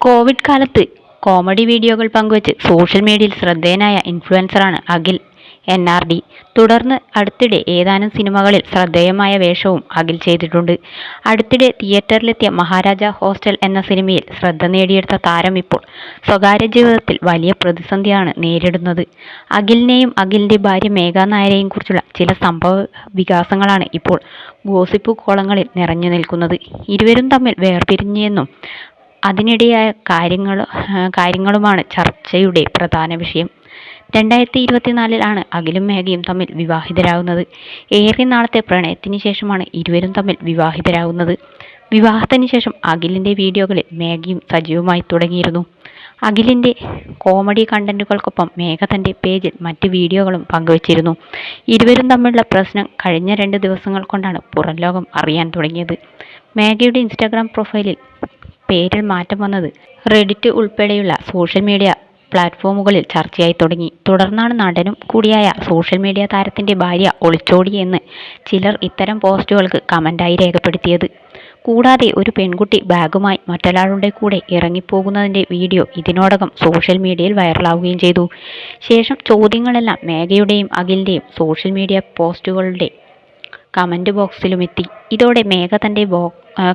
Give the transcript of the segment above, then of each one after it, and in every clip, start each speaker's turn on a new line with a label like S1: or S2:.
S1: Covid കാലത്ത് comedy വീഡിയോകൾ പങ്കുവച്ച് സോഷ്യൽ മീഡിയയിൽ ശ്രദ്ധേയനായ ഇൻഫ്ലുവൻസറാണ് അഖിൽ NRD. തുടർന്ന് അടുത്തിടെ ഏതാനും സിനിമകളിൽ ശ്രദ്ധേയമായ വേഷവും അഖിൽ ചെയ്തിട്ടുണ്ട്. അടുത്തിടെ തിയേറ്ററിലെത്തിയ മഹാരാജ ഹോസ്റ്റൽ എന്ന സിനിമയിൽ ശ്രദ്ധ നേടിയെടുത്ത താരം ഇപ്പോൾ സ്വകാര്യ ജീവിതത്തിൽ വലിയ പ്രതിസന്ധിയാണ് നേരിടുന്നത്. അഖിലിനെയും അഖിലിന്റെ ഭാര്യ മേഘ നായരെയും കുറിച്ചുള്ള ചില സംഭവ വികാസങ്ങളാണ് ഇപ്പോൾ ഗോസിപ്പ് കോളങ്ങളിൽ നിറഞ്ഞു നിൽക്കുന്നത്. ഇരുവരും തമ്മിൽ വേർപിരിഞ്ഞെന്നും അതിനിടെയായ കാര്യങ്ങളുമാണ് ചർച്ചയുടെ പ്രധാന വിഷയം. 2024 അഖിലും മേഘയും തമ്മിൽ വിവാഹിതരാകുന്നത്. ഏറെ നാളത്തെ പ്രണയത്തിന് ശേഷമാണ് ഇരുവരും തമ്മിൽ വിവാഹിതരാകുന്നത്. വിവാഹത്തിന് ശേഷം അഖിലിന്റെ വീഡിയോകളിൽ മേഘയും സജീവമായി തുടങ്ങിയിരുന്നു. അഖിലിന്റെ കോമഡി കണ്ടന്റുകൾക്കൊപ്പം മേഘ തന്റെ പേജിൽ മറ്റ് വീഡിയോകളും പങ്കുവച്ചിരുന്നു. ഇരുവരും തമ്മിലുള്ള പ്രശ്നം കഴിഞ്ഞ 2 ദിവസങ്ങൾ കൊണ്ടാണ് പുറം ലോകം അറിയാൻ തുടങ്ങിയത്. മേഘയുടെ ഇൻസ്റ്റാഗ്രാം പ്രൊഫൈലിൽ പേരിൽ മാറ്റം വന്നത് റെഡിറ്റ് ഉൾപ്പെടെയുള്ള സോഷ്യൽ മീഡിയ പ്ലാറ്റ്ഫോമുകളിൽ ചർച്ചയായി തുടങ്ങി. തുടർന്നാണ് നടനും കൂടിയായ സോഷ്യൽ മീഡിയ താരത്തിന്റെ ഭാര്യ ഒളിച്ചോടിയെന്ന് ചിലർ ഇത്തരം പോസ്റ്റുകൾക്ക് കമന്റായി രേഖപ്പെടുത്തിയത്. കൂടാതെ ഒരു പെൺകുട്ടി ബാഗുമായി മറ്റൊരാളുടെ കൂടെ ഇറങ്ങിപ്പോകുന്നതിന്റെ വീഡിയോ ഇതിനോടകം സോഷ്യൽ മീഡിയയിൽ വൈറലാവുകയും ചെയ്തു. ശേഷം ചോദ്യങ്ങളെല്ലാം മേഘയുടെയും അഖിലിന്റെയും സോഷ്യൽ മീഡിയ പോസ്റ്റുകളുടെ കമന്റ് ബോക്സിലുമെത്തി. ഇതോടെ മേഘ തന്റെ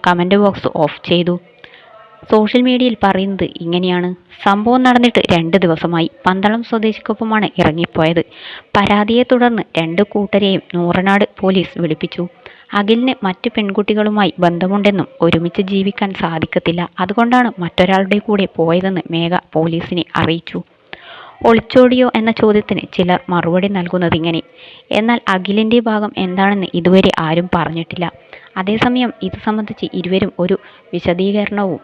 S1: കമന്റ് ബോക്സ് ഓഫ് ചെയ്തു. സോഷ്യൽ മീഡിയയിൽ പറയുന്നത് ഇങ്ങനെയാണ്: സംഭവം നടന്നിട്ട് 2 ദിവസമായി. പന്തളം സ്വദേശിക്കൊപ്പമാണ് ഇറങ്ങിപ്പോയത്. പരാതിയെ തുടർന്ന് 2 കൂട്ടരെയും നൂറനാട് പോലീസ് വിളിപ്പിച്ചു. അഖിലിന് മറ്റ് പെൺകുട്ടികളുമായി ബന്ധമുണ്ടെന്നും ഒരുമിച്ച് ജീവിക്കാൻ സാധിക്കത്തില്ല, അതുകൊണ്ടാണ് മറ്റൊരാളുടെ കൂടെ പോയതെന്ന് മേഘ പോലീസിനെ അറിയിച്ചു. ഒളിച്ചോടിയോ എന്ന ചോദ്യത്തിന് ചിലർ മറുപടി നൽകുന്നതിങ്ങനെ: എന്നാൽ അഖിലിന്റെ ഭാഗം എന്താണെന്ന് ഇതുവരെ ആരും പറഞ്ഞിട്ടില്ല. അതേസമയം ഇത് സംബന്ധിച്ച് ഇരുവരും ഒരു വിശദീകരണവും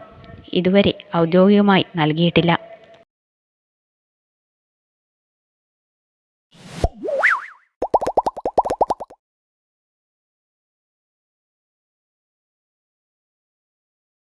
S1: ഇതുവരെ ഔദ്യോഗികമായി നൽകിയിട്ടില്ല.